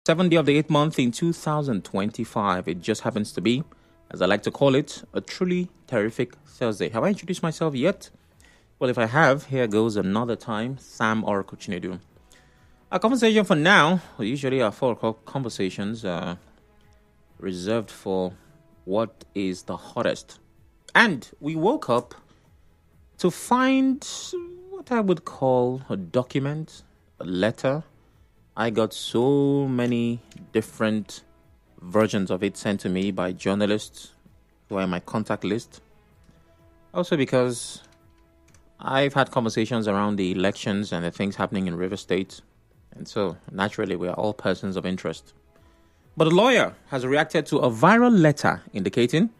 7th day of the 8th month in 2025. It just happens to be, as I like to call it, a truly terrific Thursday. Have I introduced myself yet? Well, if I have, here goes another time. Sam Oracle Chinedu. Our conversation for now, usually our 4 o'clock conversations are reserved for what is the hottest. And we woke up to find what I would call a document, a letter. I got so many different versions of it sent to me by journalists who are in my contact list. Also because I've had conversations around the elections and the things happening in River State. And so, naturally, we are all persons of interest. But a lawyer has reacted to a viral letter indicating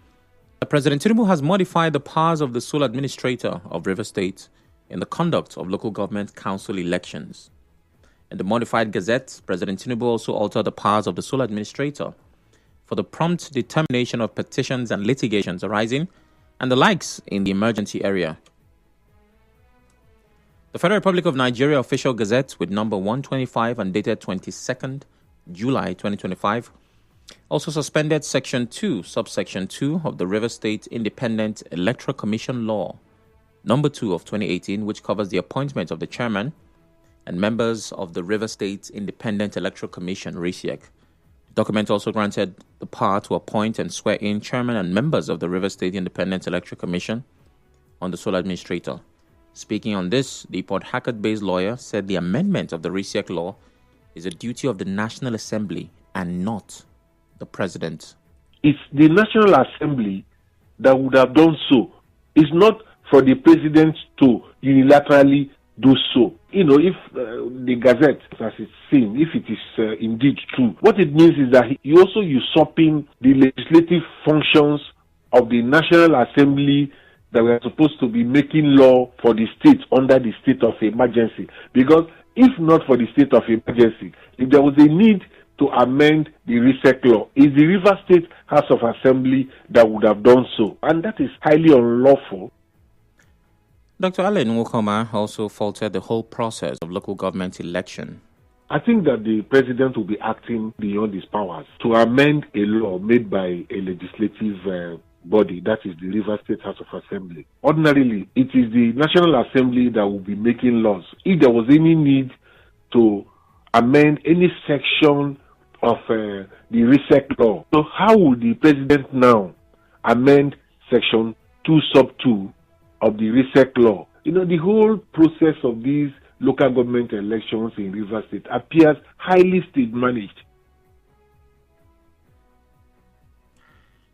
that President Tinubu has modified the powers of the sole administrator of River State in the conduct of local government council elections. In the modified gazette, President Tinubu also altered the powers of the sole administrator for the prompt determination of petitions and litigations arising and the likes in the emergency area. The Federal Republic of Nigeria official gazette with number 125 and dated 22nd July 2025 also suspended Section 2, Subsection 2 of the River State Independent Electoral Commission Law, number 2 of 2018, which covers the appointment of the chairman and members of the River State Independent Electoral Commission, RSIEC. The document also granted the power to appoint and swear in chairman and members of the River State Independent Electoral Commission on the sole administrator. Speaking on this, the Port Harcourt-based lawyer said the amendment of the RSIEC law is a duty of the National Assembly and not the President. It's the National Assembly that would have done so. It's not for the President to unilaterally do so. You know, if the Gazette, as it's seen, if it is indeed true, what it means is that you also usurping the legislative functions of the National Assembly that we are supposed to be making law for the state under the state of emergency. Because if not for the state of emergency, if there was a need to amend the RSIEC law, it's the River State House of Assembly that would have done so. And that is highly unlawful. Dr. Allen Wokoma also faulted the whole process of local government election. I think that the president will be acting beyond his powers to amend a law made by a legislative body, that is the River State House of Assembly. Ordinarily, it is the National Assembly that will be making laws. If there was any need to amend any section of the RSIEC law, so how would the president now amend Section 2 sub 2 of the RSIEC law? You know, the whole process of these local government elections in River State appears highly state-managed.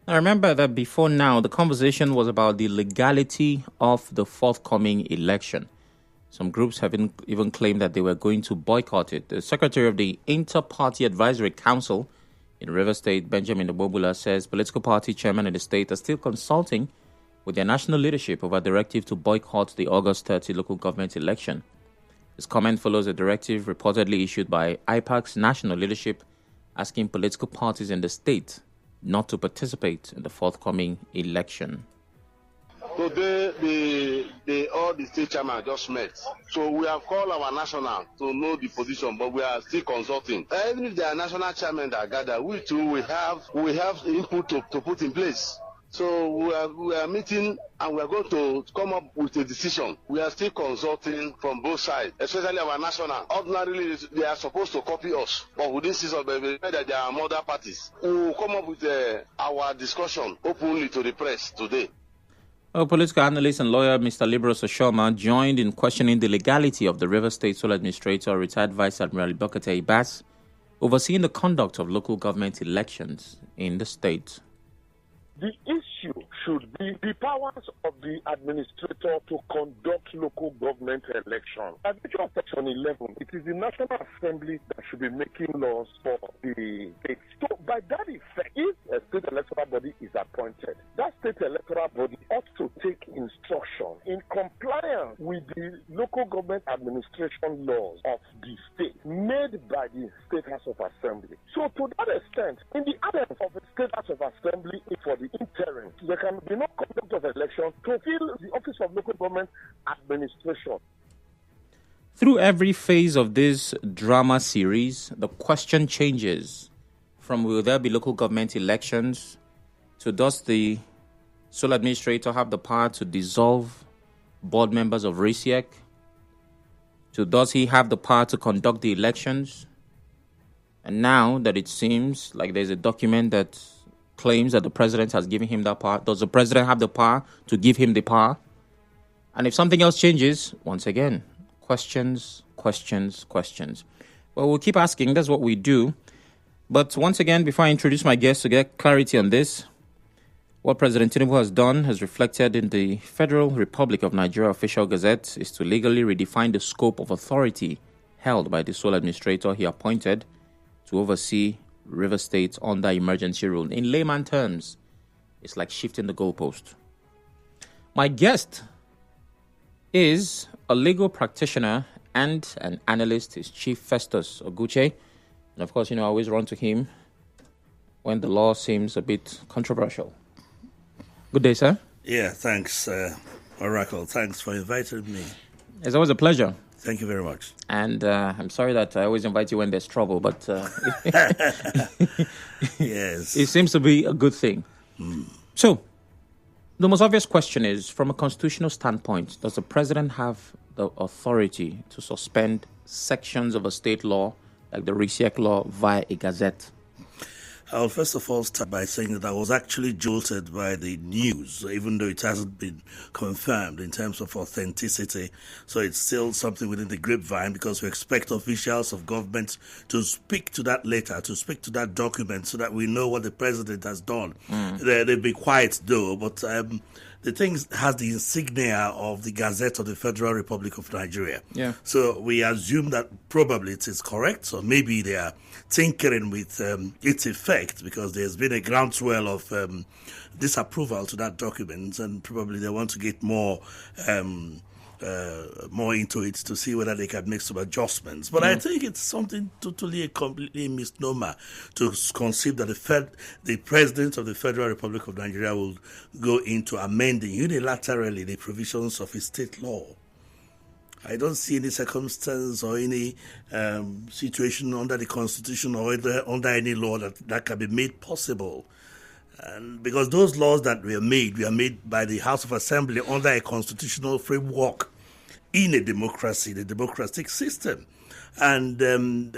I remember that before now, the conversation was about the legality of the forthcoming election. Some groups have even claimed that they were going to boycott it. The secretary of the Inter-Party Advisory Council in River State, Benjamin Obobula, says political party chairmen in the state are still consulting with their national leadership over a directive to boycott the August 30 local government election. His comment follows a directive reportedly issued by IPAC's national leadership asking political parties in the state not to participate in the forthcoming election. Today, all the state chairmen just met. So we have called our national to know the position, but we are still consulting. Even if there are national chairmen that gather, we too we have input to put in place. So we are meeting and we are going to come up with a decision. We are still consulting from both sides, especially our national. Ordinarily, they are supposed to copy us, but within season, that there are other parties. We will come up with our discussion openly to the press today. Political analyst and lawyer Mr. Libros Oshoma joined in questioning the legality of the River State Sole Administrator, retired Vice Admiral Ibokete Ibas, overseeing the conduct of local government elections in the state. The issue should be the powers of the administrator to conduct local government elections. As of Section 11, it is the National Assembly that should be making laws for the state. So by that effect, if a state electoral body is appointed, that state electoral body ought to take instruction in compliance with the local government administration laws of the state made by the State House of Assembly. So to that extent, in the absence of a State House of Assembly for the interim, there can be no conduct of election to fill the office of local government administration. Through every phase of this drama series, the question changes from will there be local government elections to does the sole administrator have the power to dissolve board members of RSIEC to does he have the power to conduct the elections? And now that it seems like there's a document that claims that the president has given him that power, does the president have the power to give him the power? And if something else changes, once again, questions. Well, we'll keep asking. That's what we do. But once again, before I introduce my guests to get clarity on this, what President Tinubu has done, has reflected in the Federal Republic of Nigeria official gazette, is to legally redefine the scope of authority held by the sole administrator he appointed to oversee River State under emergency rule. In layman terms, it's like shifting the goalpost. My guest is a legal practitioner and an analyst. His chief Festus Oguche. And of course, I always run to him when the law seems a bit controversial. Good day, sir. Yeah, thanks, Oracle. Thanks for inviting me. It's always a pleasure. Thank you very much. And I'm sorry that I always invite you when there's trouble, but yes, it seems to be a good thing. So, the most obvious question is, from a constitutional standpoint, does the president have the authority to suspend sections of a state law, like the RSIEC law, via a gazette? I'll first of all start by saying that I was actually jolted by the news, even though it hasn't been confirmed in terms of authenticity. So it's still something within the grapevine, because we expect officials of government to speak to that letter, to speak to that document, so that we know what the president has done. They'll be quiet though, but the thing has the insignia of the Gazette of the Federal Republic of Nigeria. Yeah. So we assume that probably it is correct, or maybe they are tinkering with its effect, because there's been a groundswell of disapproval to that document, and probably they want to get more into it to see whether they can make some adjustments. But I think it's something totally, completely misnomer to conceive that the President of the Federal Republic of Nigeria will go into amending unilaterally the provisions of his state law. I don't see any circumstance or any situation under the Constitution or under any law that can be made possible. And because those laws that were made by the House of Assembly under a constitutional framework in a democracy, the democratic system. And those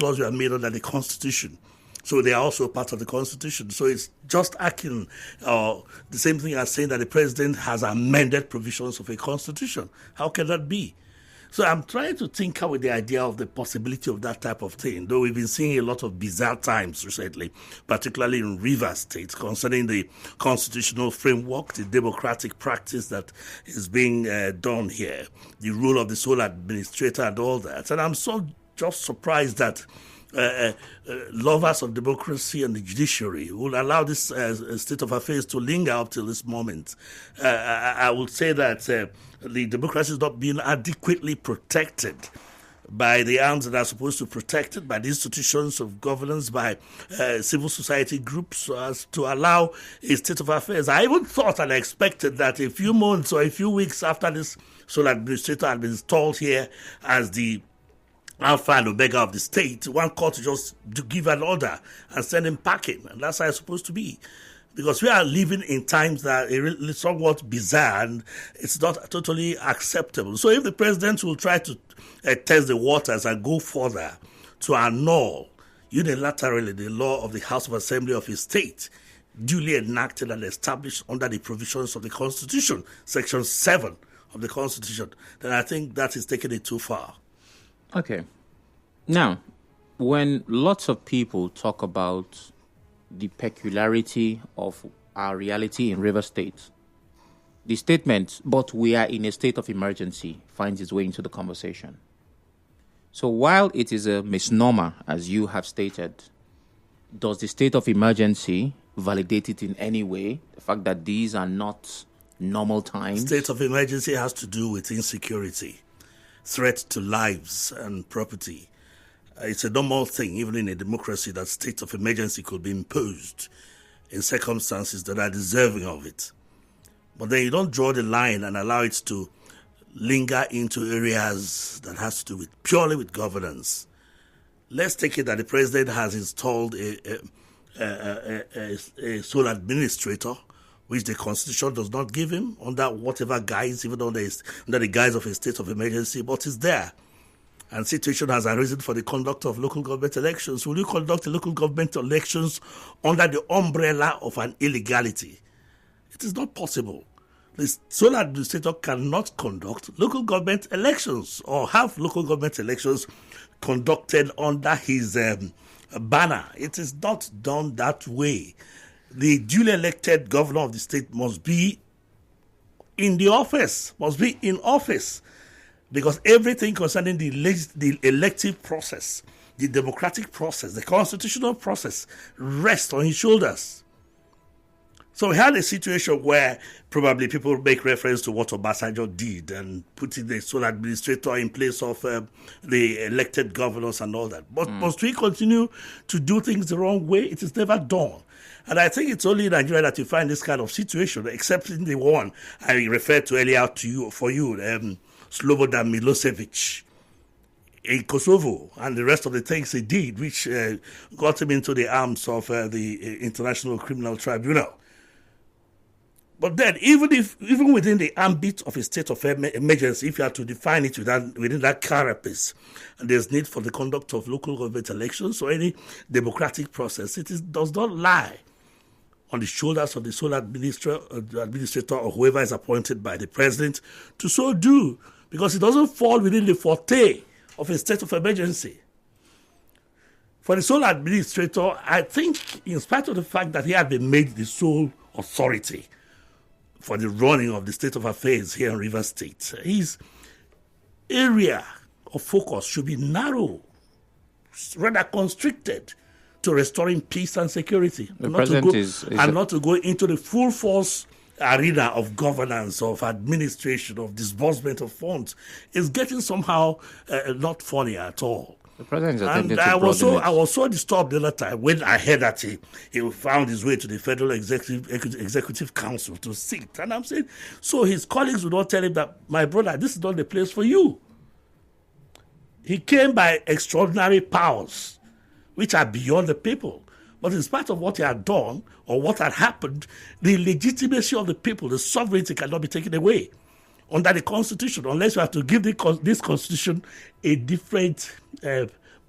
laws were made under the Constitution. So they are also part of the Constitution. So it's just acting the same thing as saying that the president has amended provisions of a Constitution. How can that be? So I'm trying to think out with the idea of the possibility of that type of thing, though we've been seeing a lot of bizarre times recently, particularly in River State, concerning the constitutional framework, the democratic practice that is being done here, the rule of the sole administrator and all that. And I'm so just surprised that lovers of democracy and the judiciary will allow this state of affairs to linger up till this moment. I would say that the democracy is not being adequately protected by the arms that are supposed to protect it, by the institutions of governance, by civil society groups, as to allow a state of affairs. I even thought and expected that a few months or a few weeks after this sole administrator had been installed here as the alpha and omega of the state, one court just to give an order and send him packing. And that's how it's supposed to be. Because we are living in times that are somewhat bizarre and it's not totally acceptable. So if the president will try to test the waters and go further to annul unilaterally the law of the House of Assembly of his state, duly enacted and established under the provisions of the Constitution, Section 7 of the Constitution, then I think that is taking it too far. Okay. Now, when lots of people talk about the peculiarity of our reality in River State, the statement, but we are in a state of emergency, finds its way into the conversation. So while it is a misnomer, as you have stated, does the state of emergency validate it in any way? The fact that these are not normal times? State of emergency has to do with insecurity, threat to lives and property. It's a normal thing, even in a democracy, that state of emergency could be imposed in circumstances that are deserving of it. But then you don't draw the line and allow it to linger into areas that has to do with purely with governance. Let's take it that the president has installed a sole administrator, which the Constitution does not give him under whatever guise, even though under the guise of a state of emergency, but is there. And situation has arisen for the conduct of local government elections. Will you conduct the local government elections under the umbrella of an illegality? It is not possible. The sole administrator cannot conduct local government elections or have local government elections conducted under his banner. It is not done that way. The duly elected governor of the state must be in office, because everything concerning the elective process, the democratic process, the constitutional process rests on his shoulders. So we had a situation where probably people make reference to what Obasanjo did and putting the sole administrator in place of the elected governors and all that. But must we continue to do things the wrong way? It is never done. And I think it's only in Nigeria that you find this kind of situation, except in the one I referred to earlier Slobodan Milosevic in Kosovo and the rest of the things he did, which got him into the arms of the International Criminal Tribunal. But then, even within the ambit of a state of emergency, if you have to define it within that carapace, and there's need for the conduct of local government elections or any democratic process, does not lie on the shoulders of the sole administrator or whoever is appointed by the president to so do, because it doesn't fall within the forte of a state of emergency. For the sole administrator, I think, in spite of the fact that he had been made the sole authority for the running of the state of affairs here in Rivers State, his area of focus should be narrow, rather constricted to restoring peace and security, not to go into the full force arena of governance, of administration, of disbursement of funds. It's getting somehow not funny at all. The president and I was so disturbed the other time when I heard that he found his way to the Federal Executive Council to sit. And I'm saying, so his colleagues would not tell him that, my brother, this is not the place for you. He came by extraordinary powers, which are beyond the people. But in spite of what he had done or what had happened, the legitimacy of the people, the sovereignty cannot be taken away under the Constitution, unless you have to give this Constitution a different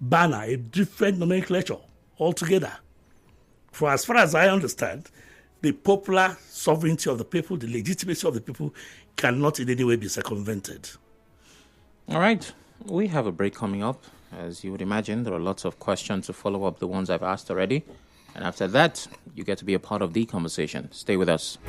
banner, a different nomenclature altogether. For as far as I understand, the popular sovereignty of the people, the legitimacy of the people, cannot in any way be circumvented. All right. We have a break coming up. As you would imagine, there are lots of questions to follow up the ones I've asked already. And after that, you get to be a part of the conversation. Stay with us.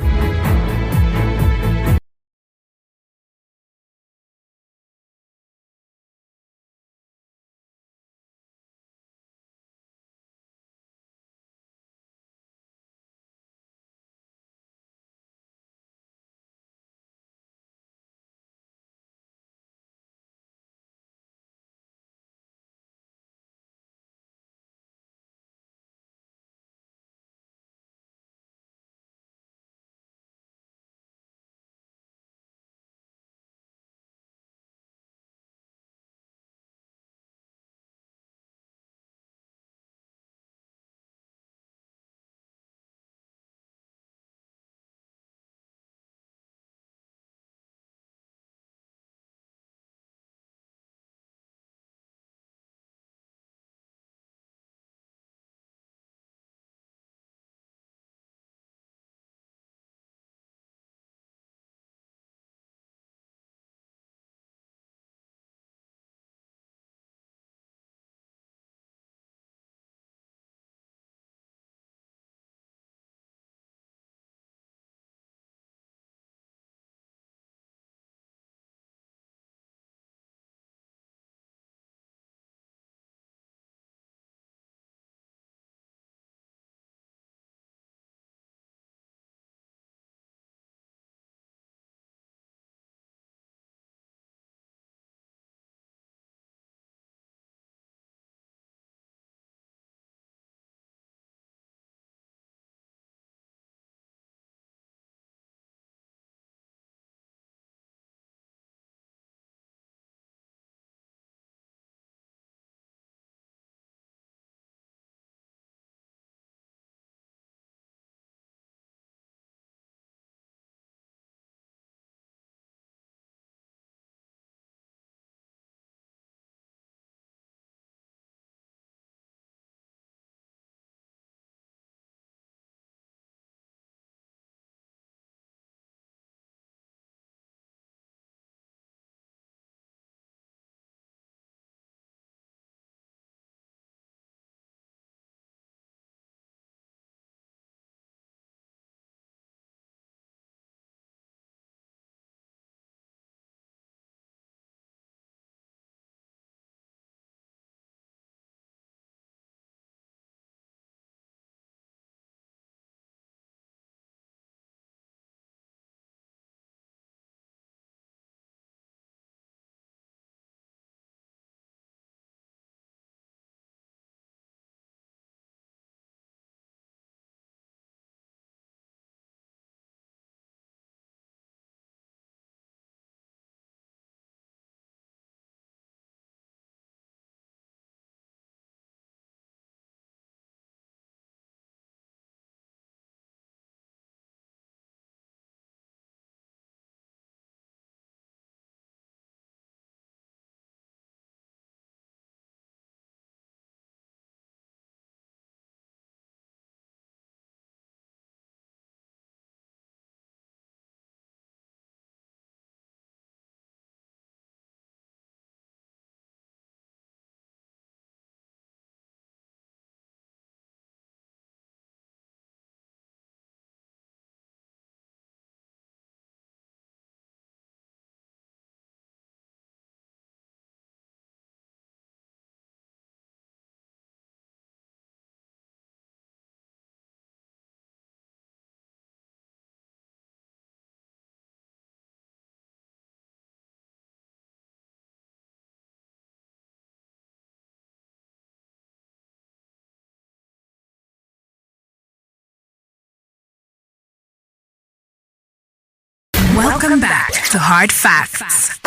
Welcome back to Hard Facts.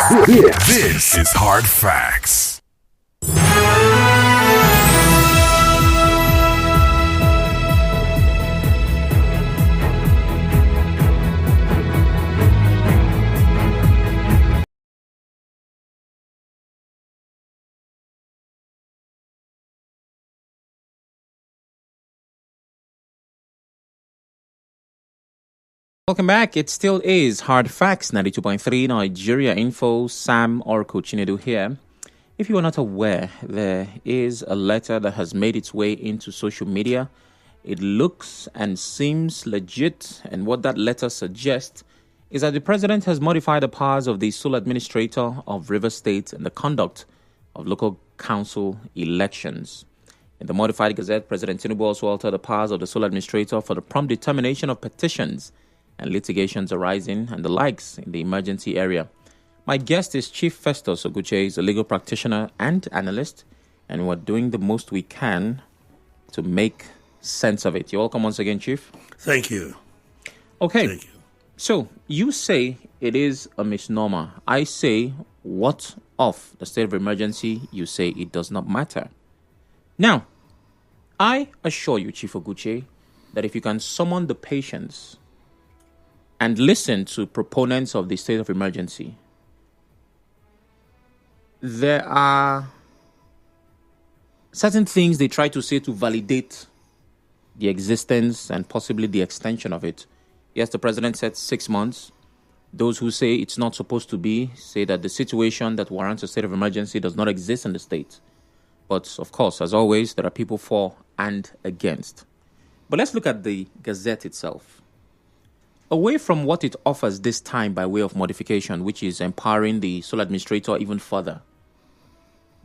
This is Hard Facts. Welcome back. It still is Hard Facts 92.3 Nigeria Info. Sam Orko Chinedu here. If you are not aware, there is a letter that has made its way into social media. It looks and seems legit, and what that letter suggests is that the president has modified the powers of the sole administrator of Rivers State in the conduct of local council elections. In the modified gazette, President Tinubu also altered the powers of the sole administrator for the prompt determination of petitions and litigations arising and the likes in the emergency area. My guest is Chief Festus Oguche. He's a legal practitioner and analyst, and we're doing the most we can to make sense of it. You're welcome once again, Chief. Thank you. Okay. Thank you. So you say it is a misnomer. I say, what of the state of emergency? You say it does not matter. Now, I assure you, Chief Oguche, that if you can summon the patience and listen to proponents of the state of emergency, there are certain things they try to say to validate the existence and possibly the extension of it. Yes, the president said 6 months. Those who say it's not supposed to be say that the situation that warrants a state of emergency does not exist in the state. But, of course, as always, there are people for and against. But let's look at the Gazette itself. Away from what it offers this time by way of modification, which is empowering the sole administrator even further.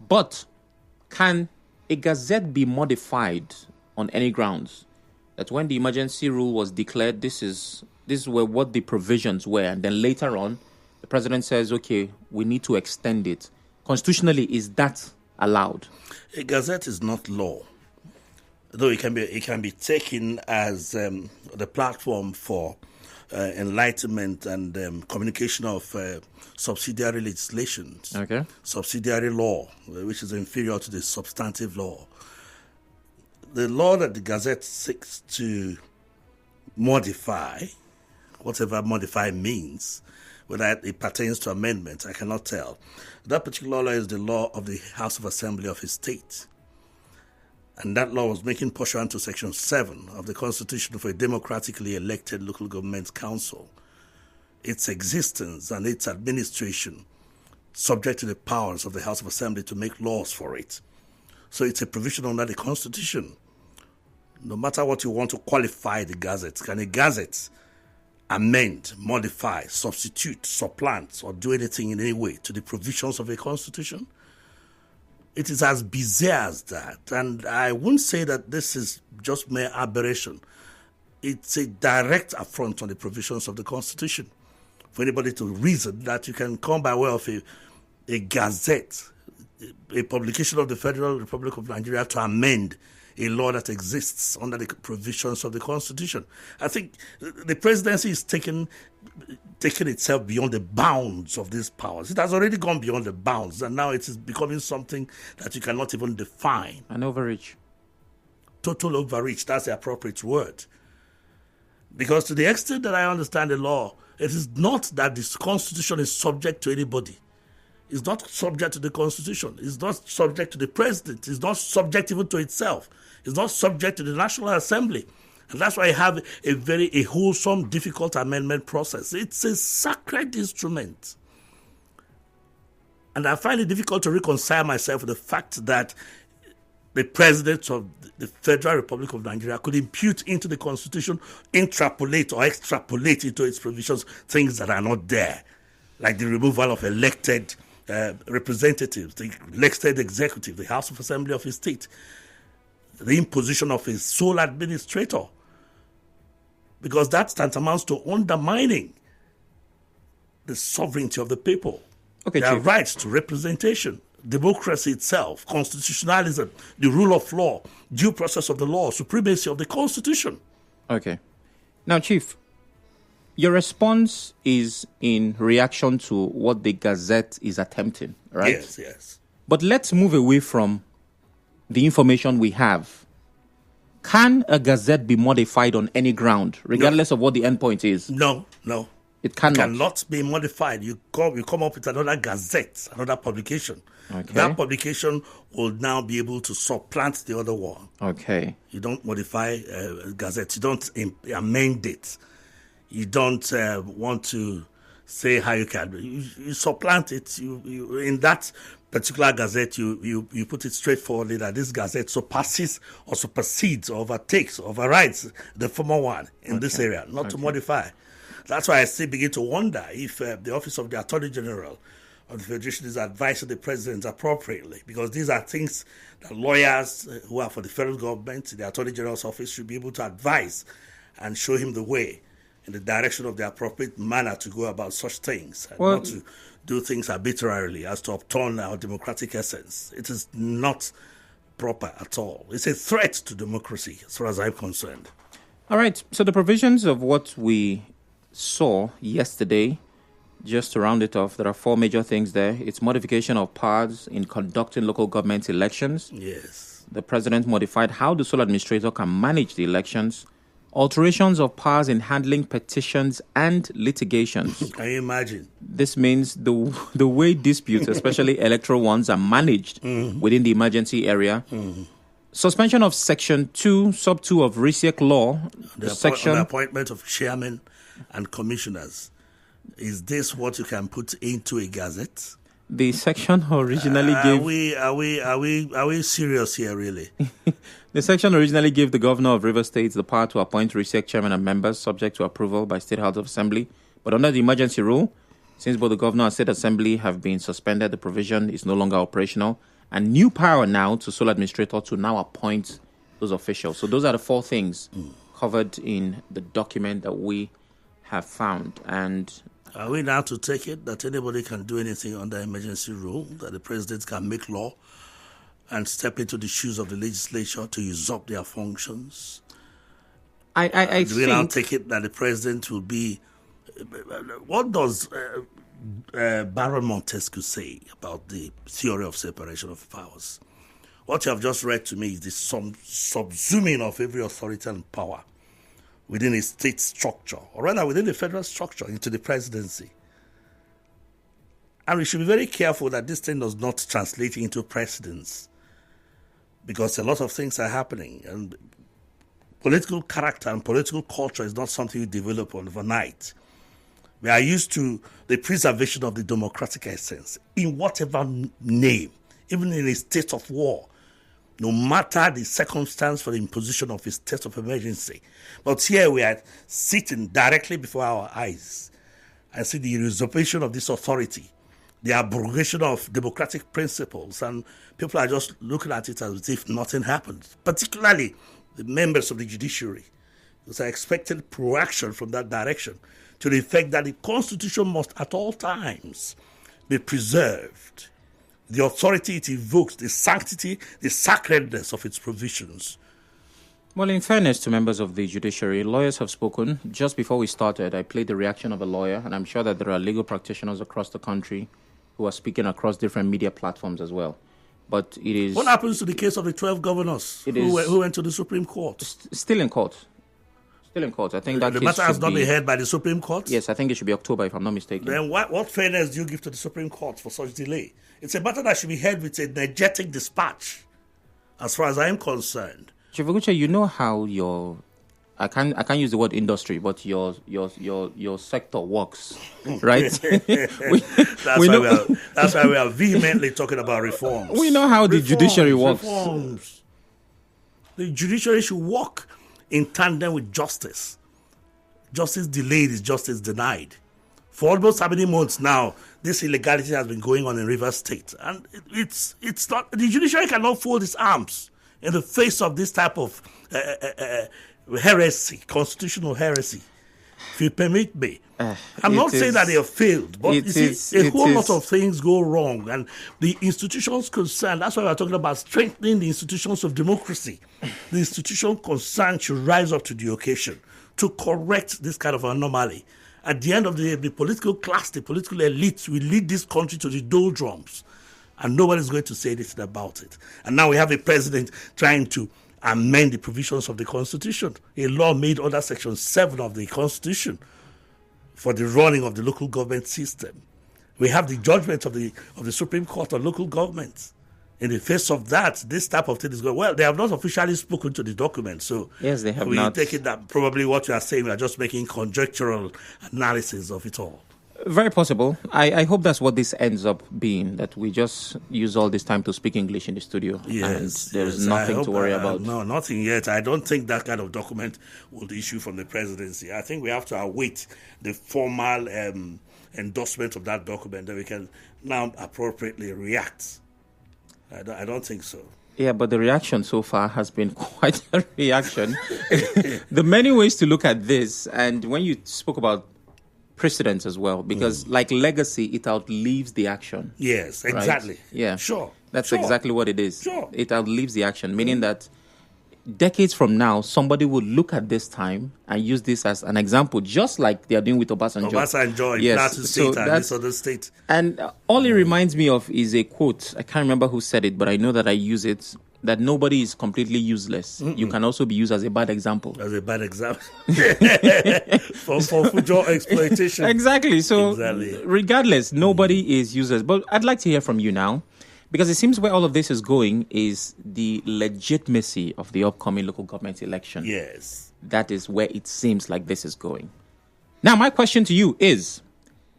But can a Gazette be modified on any grounds? That when the emergency rule was declared, this were what the provisions were, and then later on, the president says, okay, we need to extend it. Constitutionally, is that allowed? A Gazette is not law, though it can be taken as the platform for enlightenment and communication of subsidiary legislations, Okay. subsidiary law, which is inferior to the substantive law. The law that the Gazette seeks to modify, whatever modify means, whether it pertains to amendments, I cannot tell. That particular law is the law of the House of Assembly of a state. And that law was making pursuant to Section 7 of the Constitution for a democratically elected local government council, its existence and its administration subject to the powers of the House of Assembly to make laws for it. So it's a provision under the Constitution. No matter what you want to qualify the Gazette, can a Gazette amend, modify, substitute, supplant, or do anything in any way to the provisions of a Constitution? It is as bizarre as that, and I wouldn't say that this is just mere aberration. It's a direct affront on the provisions of the Constitution. For anybody to reason that you can come by way of a Gazette, a publication of the Federal Republic of Nigeria, to amend a law that exists under the provisions of the Constitution. I think the presidency is taking itself beyond the bounds of these powers. It has already gone beyond the bounds, and now it is becoming something that you cannot even define. An overreach. Total overreach, that's the appropriate word. Because to the extent that I understand the law, it is not that this Constitution is subject to anybody. It's not subject to the Constitution. It's not subject to the president. It's not subject even to itself. It's not subject to the National Assembly. And that's why I have a wholesome, difficult amendment process. It's a sacred instrument. And I find it difficult to reconcile myself with the fact that the president of the Federal Republic of Nigeria could impute into the Constitution, interpolate or extrapolate into its provisions things that are not there, like the removal of elected representatives, the elected executive, the House of Assembly of a state, the imposition of a sole administrator, because that tantamounts to undermining the sovereignty of the people, their rights to representation, democracy itself, constitutionalism, the rule of law, due process of the law, supremacy of the Constitution. Okay. Now, Chief, Your response is in reaction to what the Gazette is attempting, right? Yes, yes. But let's move away from the information we have. Can a Gazette be modified on any ground, regardless of what the endpoint is? No. It cannot. It cannot be modified. You come up with another Gazette, another publication. Okay. That publication will now be able to supplant the other one. Okay. You don't modify Gazette. You don't amend it. You don't want to say how you can. You supplant it. You in that particular Gazette, you put it straightforwardly that this Gazette supersedes or overtakes, overrides the former one in this area, not to modify. That's why I still begin to wonder if the Office of the Attorney General of the Federation is advising the President appropriately, because these are things that lawyers who are for the federal government, the Attorney General's office, should be able to advise and show him the way in the direction of the appropriate manner to go about such things, and not to do things arbitrarily as to upturn our democratic essence. It is not proper at all. It's a threat to democracy as far as I'm concerned. All right. So the provisions of what we saw yesterday, just to round it off, there are 4 major things there. It's modification of powers in conducting local government elections. Yes. The president modified how the sole administrator can manage the elections. Alterations of powers in handling petitions and litigations. Can you imagine? This means the way disputes, especially electoral ones, are managed within the emergency area. Suspension of Section 2, Sub 2 of RSIEC law. The appointment of chairmen and commissioners. Is this what you can put into a gazette? The section originally gave... Are we serious here, really? The section originally gave the governor of Rivers State the power to appoint RSIEC chairman and members subject to approval by State House of Assembly. But under the emergency rule, since both the governor and State Assembly have been suspended, the provision is no longer operational. And new power now to sole administrator to now appoint those officials. So those are the 4 things covered in the document that we have found. And are we now to take it that anybody can do anything under emergency rule, that the president can make law and step into the shoes of the legislature to usurp their functions? Do we now take it that the president will be... What does Baron Montesquieu say about the theory of separation of powers? What you have just read to me is the subsuming of every authority and power within a state structure, or rather within the federal structure, into the presidency. And we should be very careful that this thing does not translate into precedence, because a lot of things are happening, and political character and political culture is not something you develop overnight. We are used to the preservation of the democratic essence in whatever name, even in a state of war, no matter the circumstance for the imposition of a state of emergency. But here we are sitting directly before our eyes and see the usurpation of this authority, the abrogation of democratic principles, and people are just looking at it as if nothing happened, particularly the members of the judiciary, because I expected proaction from that direction to the effect that the Constitution must at all times be preserved. The authority it evokes, the sanctity, the sacredness of its provisions. Well, in fairness to members of the judiciary, lawyers have spoken. Just before we started, I played the reaction of a lawyer, and I'm sure that there are legal practitioners across the country who are speaking across different media platforms as well. But it is... What happens to the case of the 12 governors who went to the Supreme Court? Still in court. Still in court. I think that the matter has not been heard by the Supreme Court? Yes, I think it should be October, if I'm not mistaken. Then what fairness do you give to the Supreme Court for such delay? It's a matter that should be heard with an energetic dispatch, as far as I'm concerned. Chief Oguche, you know how your... I can't use the word industry, but your sector works, right? That's why we are vehemently talking about reforms. We know how the judiciary works. Reforms. The judiciary should work in tandem with justice. Justice delayed is justice denied. For almost how many months now, this illegality has been going on in Rivers State. And it's not... The judiciary cannot fold its arms in the face of this type of heresy, constitutional heresy. If you permit me. I'm not saying that they have failed, but a whole lot of things go wrong. And the institutions concerned, that's why we're talking about strengthening the institutions of democracy. The institution concerned should rise up to the occasion to correct this kind of anomaly At the end of the day, the political class, the political elites will lead this country to the doldrums. And nobody's going to say anything about it. And now we have a president trying to amend the provisions of the Constitution. A law made under Section 7 of the Constitution for the running of the local government system. We have the judgment of the Supreme Court on local governments. In the face of that, this type of thing is going, well, they have not officially spoken to the document. So yes, they have not. We take it that probably what you are saying, we are just making conjectural analysis of it all. Very possible. I hope that's what this ends up being, that we just use all this time to speak English in the studio. Yes. And there's nothing to worry about. No, nothing yet. I don't think that kind of document will issue from the presidency. I think we have to await the formal endorsement of that document, that we can now appropriately react. I don't think so. Yeah, but the reaction so far has been quite a reaction. There are many ways to look at this. And when you spoke about precedents as well, because like legacy, it outlives the action. Yes, exactly. Right? Yeah. Sure. That's exactly what it is. Sure. It outlives the action, meaning that decades from now, somebody will look at this time and use this as an example, just like they are doing with Obasanjo. Obasanjo, yes. Plateau State and this other state. And all it reminds me of is a quote. I can't remember who said it, but I know that I use it, that nobody is completely useless. You can also be used as a bad example. As a bad example. for future exploitation. Exactly. So regardless, nobody is useless. But I'd like to hear from you now, because it seems where all of this is going is the legitimacy of the upcoming local government election. Yes. That is where it seems like this is going. Now, my question to you is,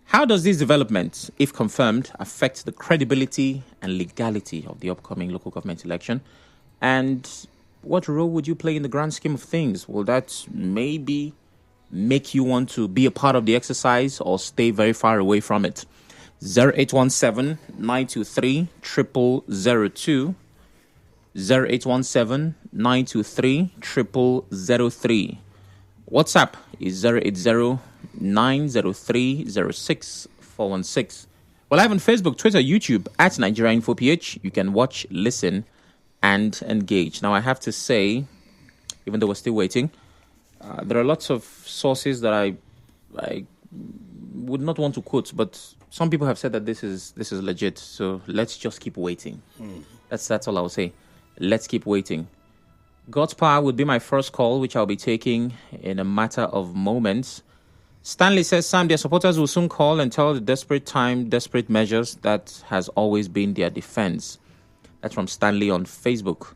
how does this development, if confirmed, affect the credibility and legality of the upcoming local government election? And what role would you play in the grand scheme of things? Will that maybe make you want to be a part of the exercise or stay very far away from it? 0817-923-0002, 0817-923-0003. WhatsApp is 080-903-06416. We're live on Facebook, Twitter, YouTube at Nigeria Info PH. You can watch, listen, and engage. Now, I have to say, even though we're still waiting, there are lots of sources that I would not want to quote, but some people have said that this is legit. So let's just keep waiting. That's all I'll say. Let's keep waiting. God's power would be my first call, which I'll be taking in a matter of moments. Stanley says, Sam, their supporters will soon call and tell the desperate measures that has always been their defense. That's from Stanley on Facebook.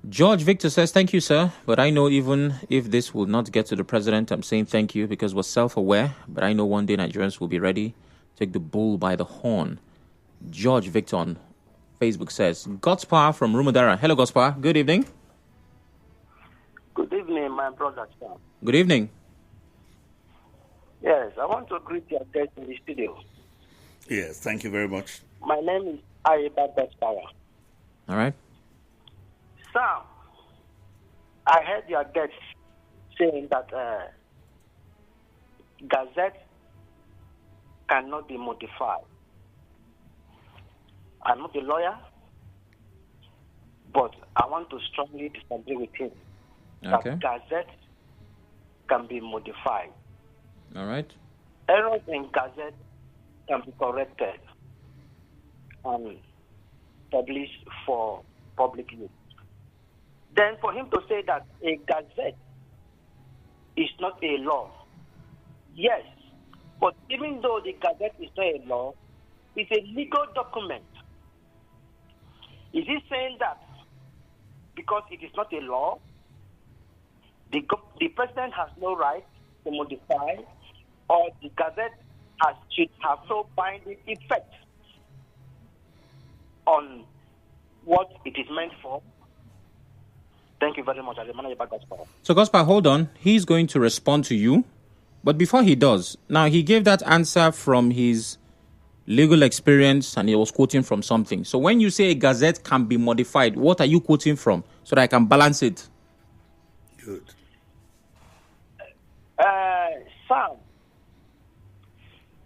George Victor says, thank you, sir. But I know even if this will not get to the president, I'm saying thank you because we're self-aware. But I know one day Nigerians will be ready to take the bull by the horn. George Victor on Facebook says, God's power from Rumudara. Hello, God's power. Good evening. Good evening, my brother, Sam. Good evening. Yes, I want to greet your guest in the studio. Yes, thank you very much. My name is Ayeba Godspara. All right. Sam, I heard your guest saying that Gazette cannot be modified. I'm not a lawyer, but I want to strongly disagree with him. Okay. That Gazette can be modified. All right. Errors in Gazette can be corrected and published for public use. Then for him to say that a Gazette is not a law, yes, but even though the Gazette is not a law, it's a legal document. Is he saying that because it is not a law, the president has no right to modify, or the Gazette should have no binding effect on what it is meant for? Thank you very much. So, Gospel, hold on. He's going to respond to you. But before he does, now he gave that answer from his legal experience and he was quoting from something. So when you say a Gazette can be modified, what are you quoting from so that I can balance it? Good. Sam,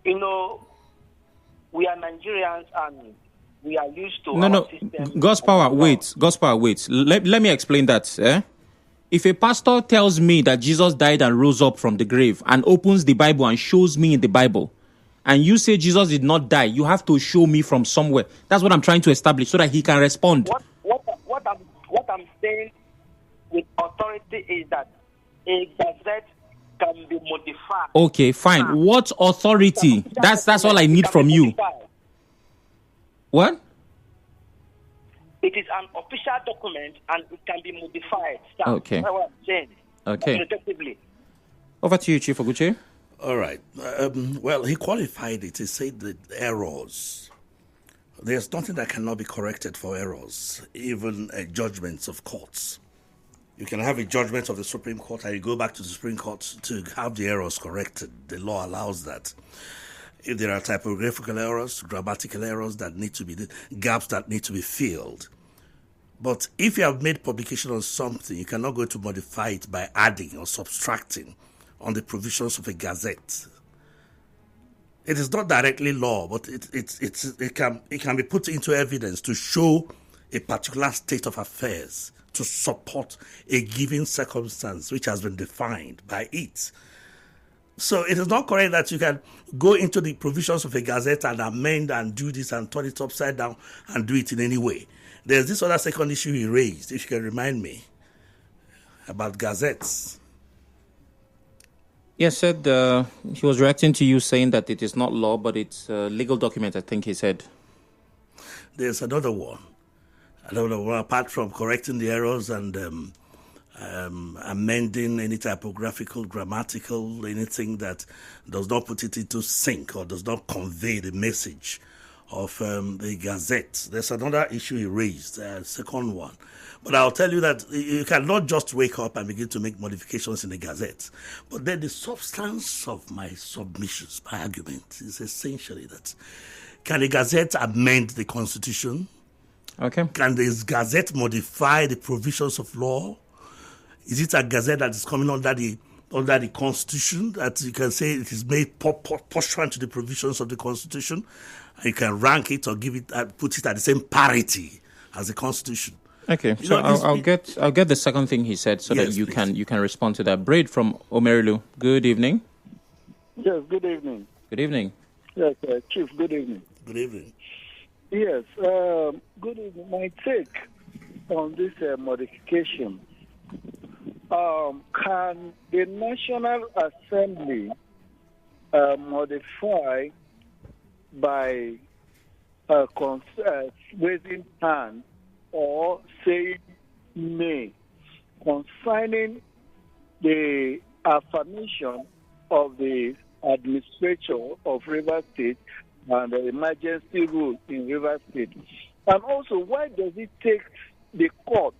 we are Nigerians and we are used to No. system. God's power, wait. Let me explain that. If a pastor tells me that Jesus died and rose up from the grave and opens the Bible and shows me in the Bible, and you say Jesus did not die, you have to show me from somewhere. That's what I'm trying to establish so that he can respond. What I'm saying with authority is that a gazette can be modified. Okay, fine. What authority? That's all I need from you. What? It is an official document and it can be modified. Okay. That's what I'm saying. Okay. Effectively. Over to you, Chief Oguche. All right. Well, he qualified it. He said that errors. There's nothing that cannot be corrected for errors, even judgments of courts. You can have a judgment of the Supreme Court and you go back to the Supreme Court to have the errors corrected. The law allows that. If there are typographical errors, grammatical errors that need to be, gaps that need to be filled. But if you have made publication on something, you cannot go to modify it by adding or subtracting on the provisions of a gazette. It is not directly law, but it can be put into evidence to show a particular state of affairs, to support a given circumstance which has been defined by it. So it is not correct that you can go into the provisions of a gazette and amend and do this and turn it upside down and do it in any way. There's this other second issue he raised, if you can remind me, about gazettes. Yes, said he was reacting to you saying that it is not law, but it's a legal document, I think he said. There's another one. Apart from correcting the errors and amending any typographical, grammatical, anything that does not put it into sync or does not convey the message of the gazette. There's another issue he raised, second one. But I'll tell you that you cannot just wake up and begin to make modifications in the gazette. But then the substance of my submissions, my argument, is essentially that can a gazette amend the Constitution? Okay. Can this gazette modify the provisions of law? Is it a gazette that is coming under the Constitution that you can say it is made pursuant to the provisions of the Constitution? And you can rank it or give it, put it at the same parity as the Constitution. Okay, so I'll get the second thing he said so that you can respond to that. Braid from Omerilu. Good evening. Yes, good evening. Good evening. Yes, Chief, good evening. Good evening. Yes, good evening. My take on this modification. Can the National Assembly modify by raising hand or saying nay concerning the affirmation of the administrator of Rivers State and the emergency rule in Rivers State? And also, why does it take the court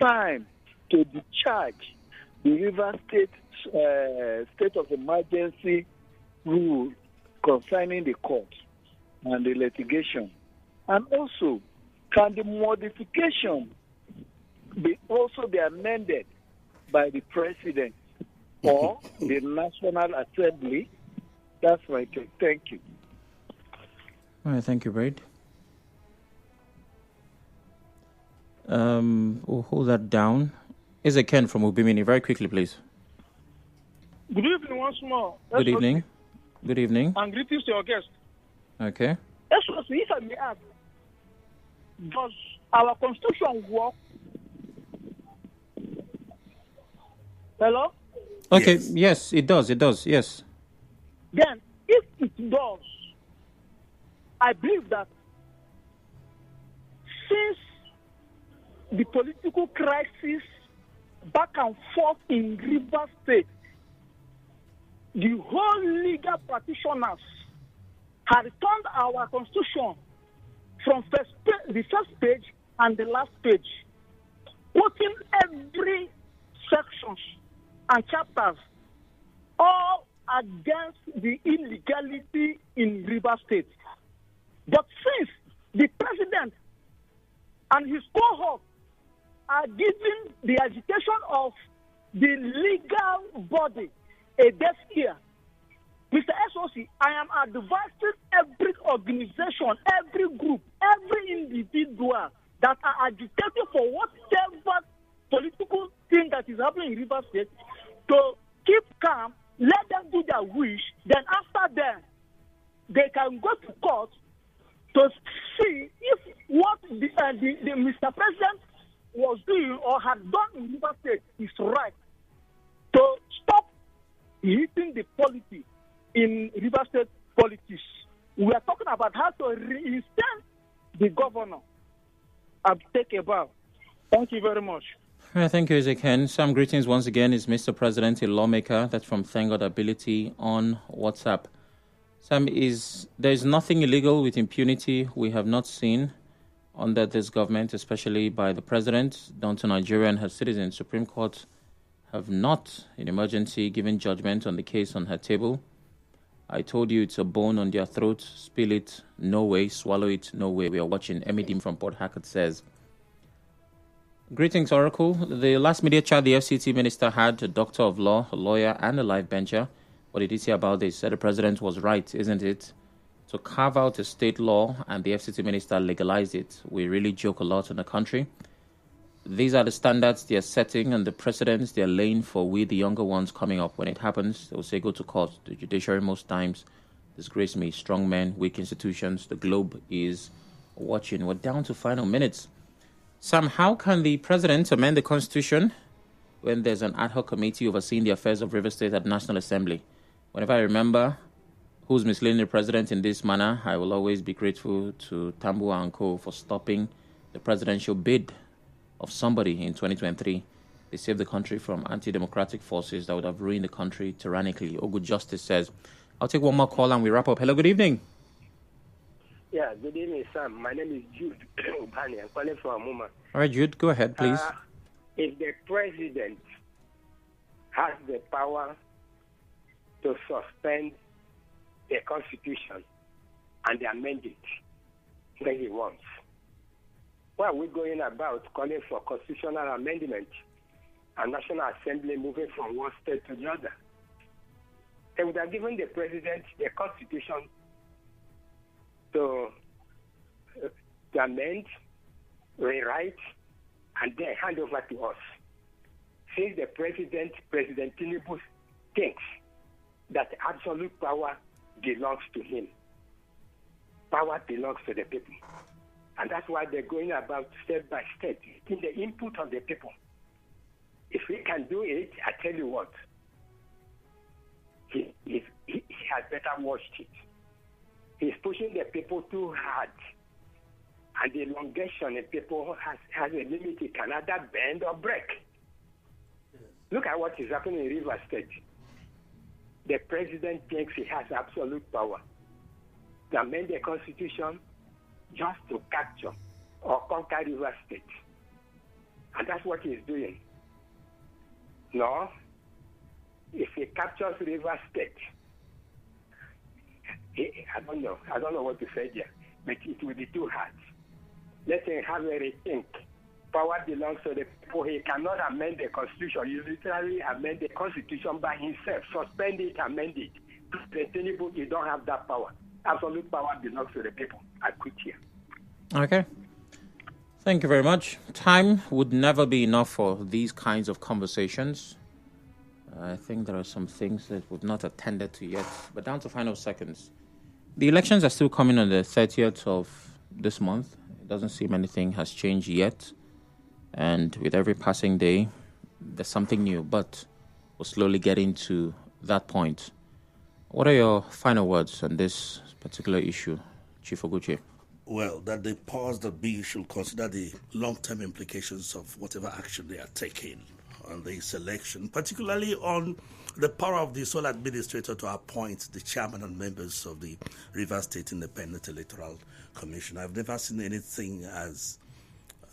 time to discharge the Rivers State state of emergency rule concerning the court and the litigation? And also, can the modification also be amended by the President or the National Assembly? That's my take. Thank you. All right, thank you, Braid. We'll hold that down. Is it Ken from Ubimini? Very quickly, please. Good evening once more. Good evening. Good evening. And greetings to your guest. Okay. If I may ask, does our constitution work? Hello? Okay, yes, it does. It does, yes. Then, if it does, I believe that since the political crisis back and forth in Rivers State, the whole legal practitioners had turned our constitution from the first page and the last page, putting every sections and chapters all against the illegality in Rivers State. But since the president and his cohort are giving the agitation of the legal body a deaf ear, Mr. SOC, I am advising every organization, every group, every individual that are agitating for whatever political thing that is happening in River State to keep calm, let them do their wish, then after them, they can go to court to see if what the Mr. President was doing or had done in River State is right, to stop hitting the polity in River State politics. We are talking about how to reinstate the governor and take a bow. Thank you very much. Thank you, Ezekiel. Some greetings once again. Is Mr. President a lawmaker? That's from Thank God Ability on WhatsApp. Sam, there is nothing illegal with impunity we have not seen under this government, especially by the president, down to Nigeria and her citizens. Supreme Court have not, in emergency, given judgment on the case on her table. I told you it's a bone on their throat. Spill it, no way. Swallow it, no way. We are watching. Emidim from Port Harcourt says. Greetings, Oracle. The last media chat the FCT minister had, a doctor of law, a lawyer, and a life bencher. What did he say about this? Said the president was right, isn't it? To carve out a state law and the FCT minister legalized it. We really joke a lot in the country. These are the standards they are setting and the precedents they are laying for we, the younger ones, coming up. When it happens, they will say, go to court. The judiciary most times disgrace me. Strong men, weak institutions. The globe is watching. We're down to final minutes. Sam, how can the president amend the constitution when there's an ad hoc committee overseeing the affairs of River State at National Assembly? Whenever I remember who's misleading the president in this manner, I will always be grateful to Tambu and Co. for stopping the presidential bid of somebody in 2023. They saved the country from anti-democratic forces that would have ruined the country tyrannically. Oguche Justice says. I'll take one more call and we wrap up. Hello, good evening. Yeah, good evening, Sam. My name is Jude Ubani. I'm calling from Amuma. All right, Jude, go ahead, please. If the president has the power to suspend the Constitution and amend it when he wants, why are we going about calling for constitutional amendment and National Assembly moving from one state to the other? They would have given the president the Constitution to amend, rewrite, and then hand over to us. Since the President Tinubu, thinks that absolute power belongs to him. Power belongs to the people. And that's why they're going about step by step, getting the input of the people. If we can do it, I tell you what, he has better watched it. He's pushing the people too hard. And the elongation in people has a limit. It can either bend or break. Look at what is happening in River State. The president thinks he has absolute power to amend the Constitution just to capture or conquer River State. And that's what he's doing. No, if he captures River State, I don't know what to say there, but it will be too hard. Let him have a rethink. Power belongs to the people. He cannot amend the Constitution. You literally amend the Constitution by himself. Suspend it, amend it. Tinubu, you don't have that power. Absolute power belongs to the people. I quit here. Okay. Thank you very much. Time would never be enough for these kinds of conversations. I think there are some things that we've not attended to yet. But down to final seconds. The elections are still coming on the 30th of this month. It doesn't seem anything has changed yet. And with every passing day, there's something new. But we're slowly getting to that point. What are your final words on this particular issue, Chief Oguche? Well, that the powers that be should consider the long-term implications of whatever action they are taking on this election, particularly on the power of the sole administrator to appoint the chairman and members of the Rivers State Independent Electoral Commission. I've never seen anything as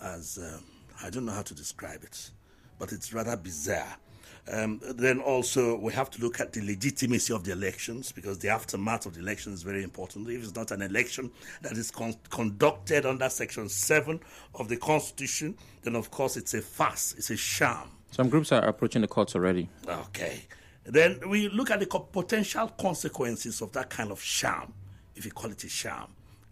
I don't know how to describe it, but it's rather bizarre. Then also we have to look at the legitimacy of the elections, because the aftermath of the election is very important. If it's not an election that is conducted under Section 7 of the Constitution, then of course it's a farce, it's a sham. Some groups are approaching the courts already. Okay. Then we look at the potential consequences of that kind of sham, if you call it a sham,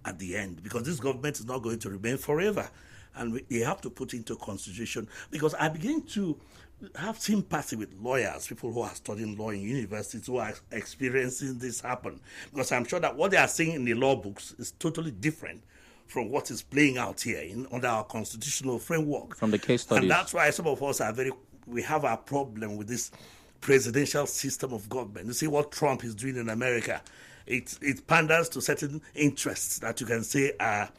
at the end, because this government is not going to remain forever. and they have to put into consideration, because I begin to have sympathy with lawyers, people who are studying law in universities, who are experiencing this happen, because I'm sure that what they are seeing in the law books is totally different from what is playing out here under our constitutional framework. From the case studies. And that's why some of us we have a problem with this presidential system of government. You see what Trump is doing in America. It panders to certain interests that you can say are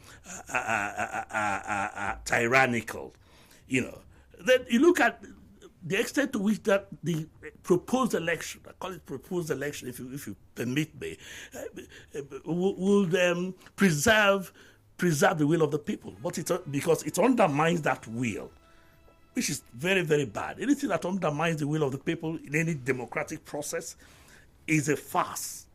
tyrannical. Then you look at the extent to which that the proposed election, I call it proposed election if you permit me, would preserve the will of the people. Because it undermines that will, which is very, very bad. Anything that undermines the will of the people in any democratic process is a farce.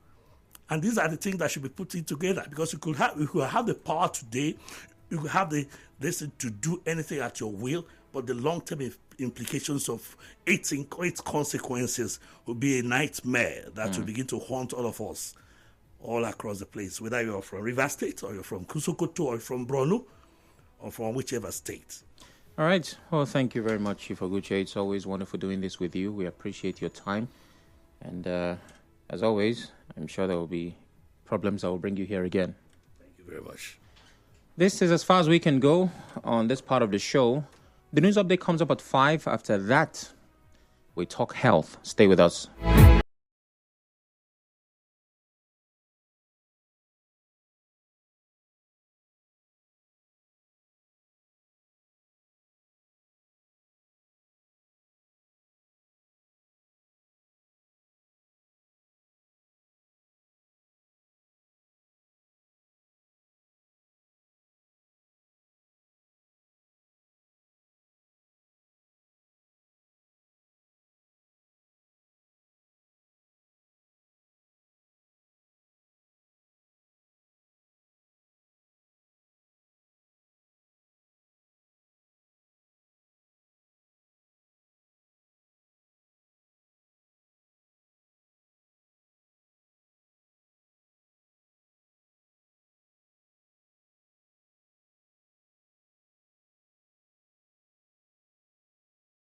And these are the things that should be put in together, because you could have the power today, you could have this to do anything at your will, but the long-term implications of its consequences will be a nightmare that will begin to haunt all of us all across the place, whether you're from Rivers State or you're from Kusokoto or from Borno or from whichever state. All right. Well, thank you very much, Chief Oguche. It's always wonderful doing this with you. We appreciate your time. And as always, I'm sure there will be problems that will bring you here again. Thank you very much. This is as far as we can go on this part of the show. The news update comes up at 5. After that, we talk health. Stay with us.